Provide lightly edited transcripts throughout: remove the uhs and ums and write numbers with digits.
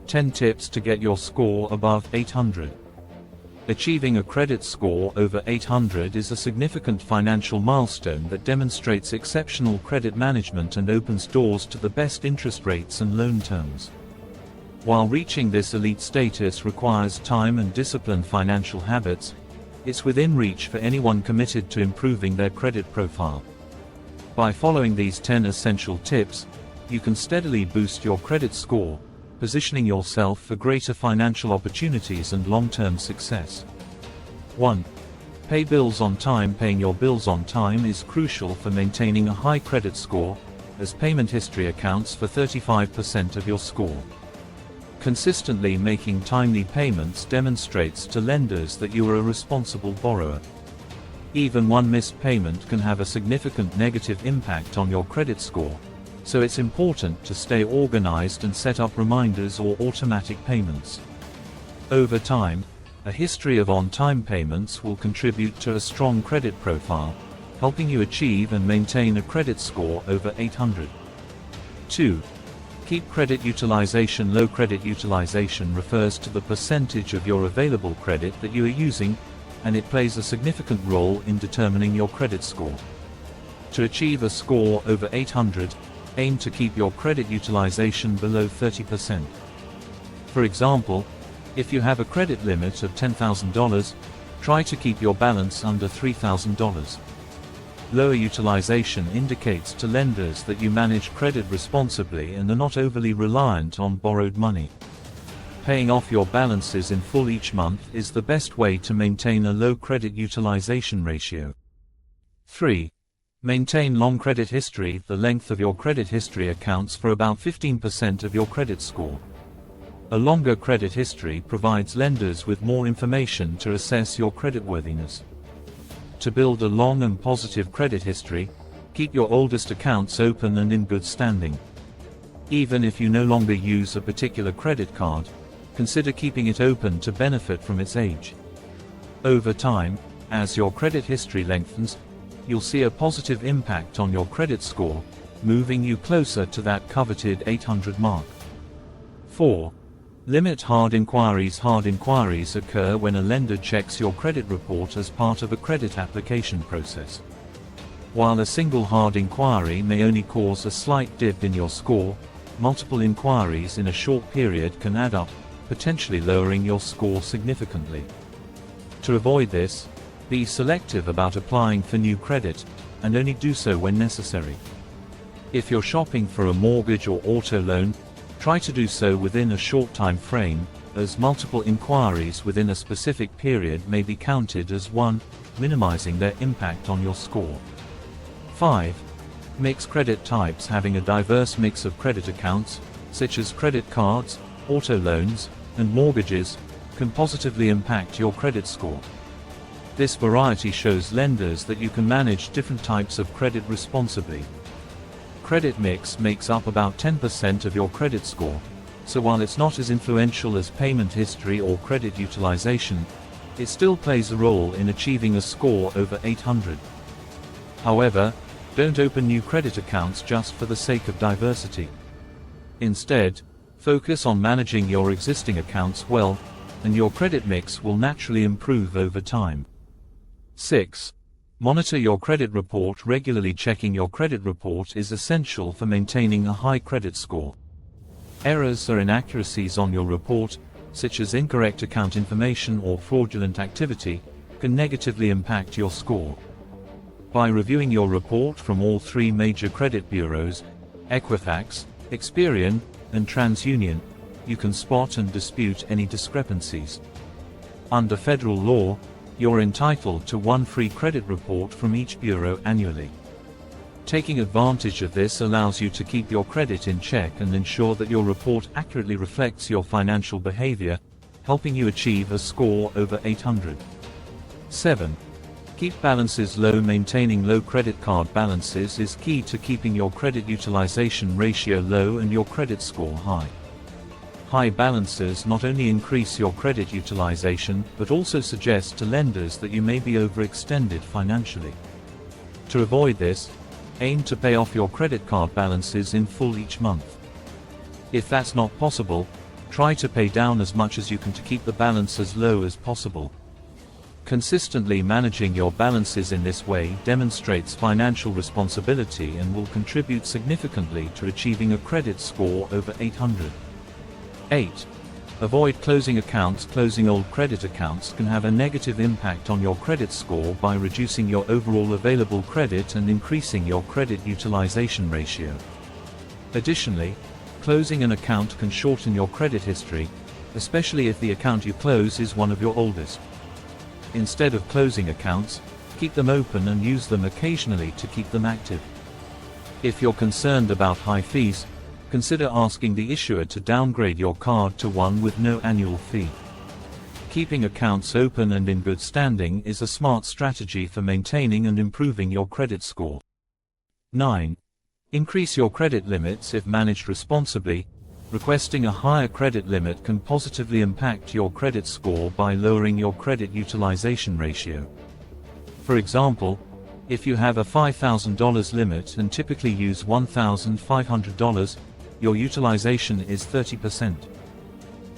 10 tips to get your score above 800. Achieving a credit score over 800 is a significant financial milestone that demonstrates exceptional credit management and opens doors to the best interest rates and loan terms. While reaching this elite status requires time and disciplined financial habits, it's within reach for anyone committed to improving their credit profile. By following these 10 essential tips, you can steadily boost your credit score, positioning yourself for greater financial opportunities and long-term success. 1. Pay bills on time. Paying your bills on time is crucial for maintaining a high credit score, as payment history accounts for 35% of your score. Consistently making timely payments demonstrates to lenders that you are a responsible borrower. Even one missed payment can have a significant negative impact on your credit score, so it's important to stay organized and set up reminders or automatic payments. Over time, a history of on-time payments will contribute to a strong credit profile, helping you achieve and maintain a credit score over 800. 2. Keep credit utilization low. Credit utilization refers to the percentage of your available credit that you are using, and it plays a significant role in determining your credit score. To achieve a score over 800, aim to keep your credit utilization below 30%. For example, if you have a credit limit of $10,000, try to keep your balance under $3,000. Lower utilization indicates to lenders that you manage credit responsibly and are not overly reliant on borrowed money. Paying off your balances in full each month is the best way to maintain a low credit utilization ratio. 3. Maintain long credit history. The length of your credit history accounts for about 15% of your credit score. A longer credit history provides lenders with more information to assess your creditworthiness. To build a long and positive credit history, keep your oldest accounts open and in good standing. Even if you no longer use a particular credit card, consider keeping it open to benefit from its age. Over time, as your credit history lengthens, you'll see a positive impact on your credit score, moving you closer to that coveted 800 mark. 4. Limit hard inquiries. Hard inquiries occur when a lender checks your credit report as part of a credit application process. While a single hard inquiry may only cause a slight dip in your score, multiple inquiries in a short period can add up, potentially lowering your score significantly. To avoid this, be selective about applying for new credit, and only do so when necessary. If you're shopping for a mortgage or auto loan, try to do so within a short time frame, as multiple inquiries within a specific period may be counted as one, minimizing their impact on your score. 5. Mix credit types. Having a diverse mix of credit accounts, such as credit cards, auto loans, and mortgages, can positively impact your credit score. This variety shows lenders that you can manage different types of credit responsibly. Credit mix makes up about 10% of your credit score, so while it's not as influential as payment history or credit utilization, it still plays a role in achieving a score over 800. However, don't open new credit accounts just for the sake of diversity. Instead, focus on managing your existing accounts well, and your credit mix will naturally improve over time. 6. Monitor your credit report regularly. Checking your credit report is essential for maintaining a high credit score. Errors or inaccuracies on your report, such as incorrect account information or fraudulent activity, can negatively impact your score. By reviewing your report from all three major credit bureaus, Equifax, Experian, and TransUnion, you can spot and dispute any discrepancies. Under federal law, you're entitled to one free credit report from each bureau annually. Taking advantage of this allows you to keep your credit in check and ensure that your report accurately reflects your financial behavior, helping you achieve a score over 800. 7. Keep balances low. Maintaining low credit card balances is key to keeping your credit utilization ratio low and your credit score high. High balances not only increase your credit utilization but also suggest to lenders that you may be overextended financially. To avoid this, aim to pay off your credit card balances in full each month. If that's not possible, Try to pay down as much as you can to keep the balance as low as possible. Consistently managing your balances in this way demonstrates financial responsibility and will contribute significantly to achieving a credit score over 800. 8. Avoid closing accounts. Closing old credit accounts can have a negative impact on your credit score by reducing your overall available credit and increasing your credit utilization ratio. Additionally, closing an account can shorten your credit history, especially if the account you close is one of your oldest. Instead of closing accounts, keep them open and use them occasionally to keep them active. If you're concerned about high fees, consider asking the issuer to downgrade your card to one with no annual fee. Keeping accounts open and in good standing is a smart strategy for maintaining and improving your credit score. 9. Increase your credit limits if managed responsibly. Requesting a higher credit limit can positively impact your credit score by lowering your credit utilization ratio. For example, if you have a $5,000 limit and typically use $1,500, your utilization is 30%.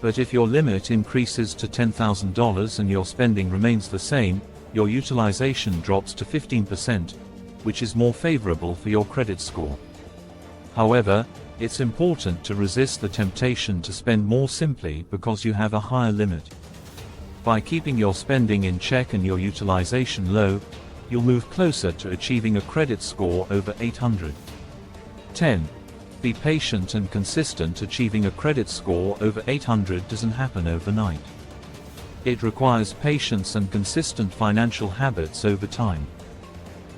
But if your limit increases to $10,000 and your spending remains the same, your utilization drops to 15%, which is more favorable for your credit score. However, it's important to resist the temptation to spend more simply because you have a higher limit. By keeping your spending in check and your utilization low, you'll move closer to achieving a credit score over 800. 10. Be patient and consistent. Achieving a credit score over 800 doesn't happen overnight. It requires patience and consistent financial habits over time.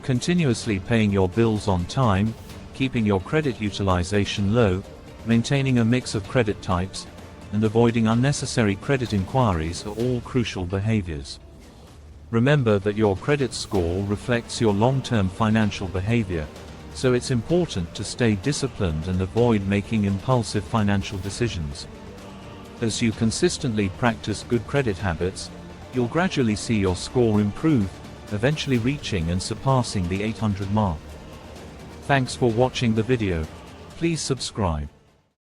Continuously paying your bills on time, keeping your credit utilization low, maintaining a mix of credit types, and avoiding unnecessary credit inquiries are all crucial behaviors. Remember that your credit score reflects your long-term financial behavior, so it's important to stay disciplined and avoid making impulsive financial decisions. As you consistently practice good credit habits, you'll gradually see your score improve, eventually reaching and surpassing the 800 mark. Thanks for watching the video. Please subscribe.